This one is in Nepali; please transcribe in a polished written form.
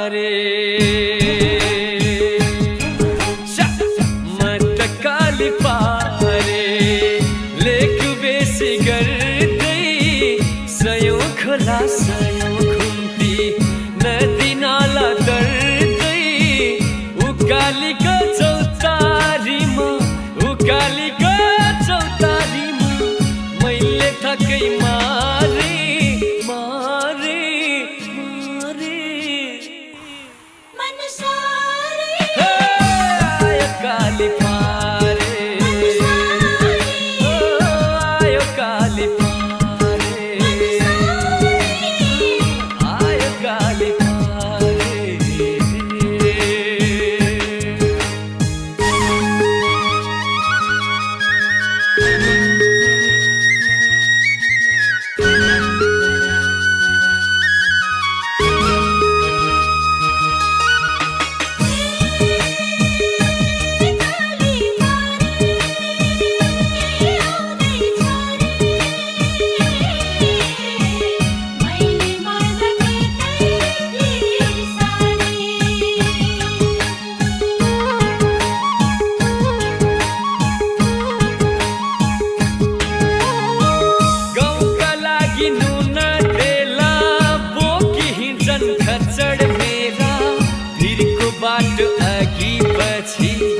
पारे मत काली पारे लेक बेसी गर्दै सयौं खोला सयौं खुम्ती नदी नाला तर्दै उकालीको चौतारीमा उकालीको चौतारीमा मैले थकै मारे मारे मारे मन सारे आयो काली पारे आयो काली पारे आयो काली पारे खचड मेरा भिरको बाटो अघि पछि